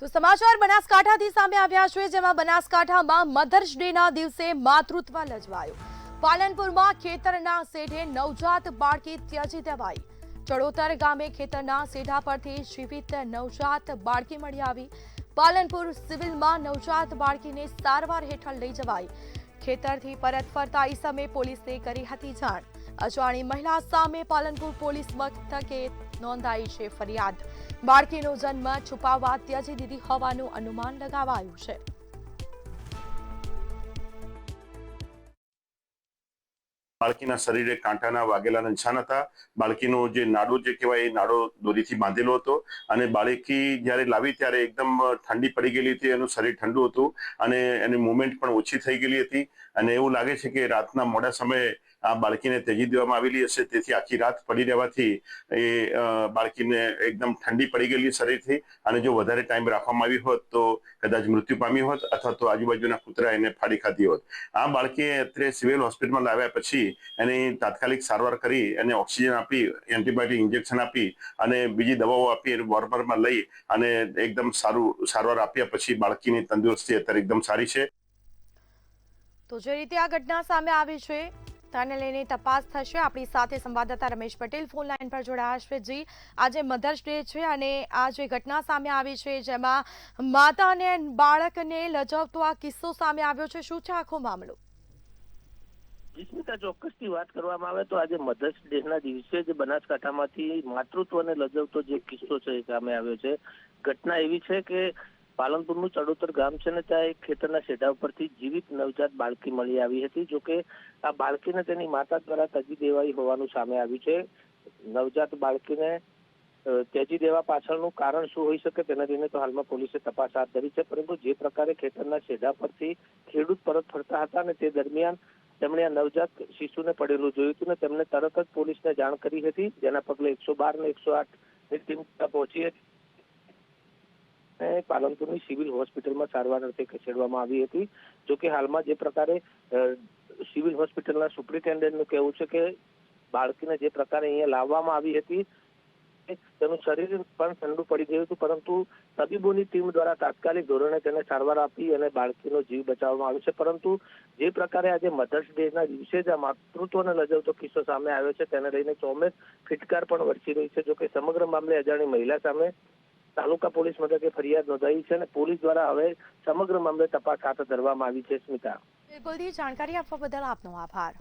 તો સમાચાર બનાસકાંઠાથી સામે આવ્યા છે, જેમાં બનાસકાંઠામાં મધર્સ ડેના દિવસે માતૃત્વ લજવાયું। પાલનપુરમાં ખેતરના શેઢે નવજાત બાળકી ત્યજી દેવાઈ। ચડોતર ગામે ખેતરના શેઢા પરથી જીવિત નવજાત બાળકી મળી આવી। પાલનપુર સિવિલમાં નવજાત બાળકીને સારવાર હેઠળ લઈ જવાઈ। ખેતરથી પરત ફરતા ઈસમે પોલીસને કરી હતી જાણ। અજાણી મહિલા સામે પાલનપુર પોલીસ મથકે નોંધાઈ છે ફરિયાદ। બાળકીનો જન્મ છુપાવવા ત્યજી દીધી હોવાનું અનુમાન લગાવાયું છે। બાળકીના શરીરે કાંટાના વાગેલા નિશાન હતા। બાળકીનો જે નાડો જે કહેવાય એ નાડો દોરીથી બાંધેલો હતો અને બાળકી જ્યારે લાવી ત્યારે એકદમ ઠંડી પડી ગયેલી હતી। એનું શરીર ઠંડુ હતું અને એની મુવમેન્ટ પણ ઓછી થઈ ગયેલી હતી અને એવું લાગે છે કે રાતના મોડા સમયે આ બાળકીને ત્યજી દેવામાં આવેલી હશે। તેથી આખી રાત પડી રહેવાથી એ બાળકીને એકદમ ઠંડી પડી ગયેલી શરીરથી અને જો વધારે ટાઈમ રાખવામાં આવી હોત તો કદાચ મૃત્યુ પામી હોત અથવા તો આજુબાજુના કૂતરા એને ફાડી ખાધી હોત। આ બાળકીએ અત્યારે સિવિલ હોસ્પિટલમાં લાવ્યા પછી એની તાત્કાલિક સારવાર કરી એને ઓક્સિજન આપી, એન્ટીબાયોટિક ઇન્જેક્શન આપી અને બીજી દવાઓ આપી એને વોર્મરમાં લઈ અને એકદમ સારવાર આપ્યા પછી બાળકીની તંદુરસ્તી અત્યારે એકદમ સારી છે। તો જે રીતે આ ઘટના સામે આવી છે તેને લઈને તપાસ થશે। આપણી સાથે સંવાદદાતા રમેશ પટેલ ફોન લાઈન પર જોડાયા છે। જી, આજે મધર્સ ડે છે અને આ જે ઘટના સામે આવી છે જેમાં માતા અને બાળકને લજાવતો આ કિસ્સો સામે આવ્યો છે, શું છે આખો મામલો? સ્મિતા, ચોક્કસથી વાત કરવામાં આવે તો આજે મધર્સ ડે ના દિવસે જ બનાસકાંઠામાંથી માતૃત્વને લજવતો જે કિસ્સો છે સામે આવ્યો છે। ઘટના એવી છે કે પાલનપુરનું ચડોતર ગામ છે ને ત્યાં એક ખેતરના શેઢા ઉપરથી જીવિત નવજાત બાળકી મળી આવી હતી। જોકે આ બાળકીને તેની માતા દ્વારા ત્યજી દેવાઈ હોવાનું સામે આવ્યું છે। નવજાત બાળકીને ત્યજી દેવા પાછળનું કારણ શું હોઈ શકે તેને લઈને તો હાલમાં પોલીસે તપાસ હાથ ધરી છે, પરંતુ જે પ્રકારે ખેતરના શેઢા પરથી ખેડૂત પરત ફરતા હતા અને તે દરમિયાન તેમણે આ નવજાત શિશુને પડેલું જોયું હતું ને તેમને તરત જ પોલીસને જાણ કરી હતી, જેના પગલે 112 ને 108 ટીમ પહોંચી હતી। પાલનપુરની સિવિલ હોસ્પિટલમાં સારવાર અર્થે ખસેડવામાં આવી હતી। જોકે હાલમાં જે પ્રકારે સિવિલ હોસ્પિટલના સુપ્રિન્ટેન્ડન્ટનું કહેવું છે કે બાળકીને જે પ્રકારે અહીંયા લાવવામાં આવી હતી તેનું શરીર પણ ઠંડુ પડી ગયું હતું, પરંતુ તબીબોની ટીમ દ્વારા તાત્કાલિક ધોરણે તેને સારવાર આપી અને બાળકીનો જીવ બચાવવામાં આવ્યો છે। પરંતુ જે પ્રકારે આજે મધર્સ ડે ના દિવસે જ આ માતૃત્વને લજવતો કિસ્સો સામે આવ્યો છે તેને લઈને ચોમેર ફિટકાર પણ વરસી રહી છે। જોકે સમગ્ર મામલે અજાણી મહિલા સામે તાલુકા પોલીસ મથકે ફરિયાદ નોંધાઈ છે અને પોલીસ દ્વારા હવે સમગ્ર મામલે તપાસ હાથ ધરવામાં આવી છે। સ્મિતા, બિલકુલ, જાણકારી આપવા બદલ આપનો આભાર।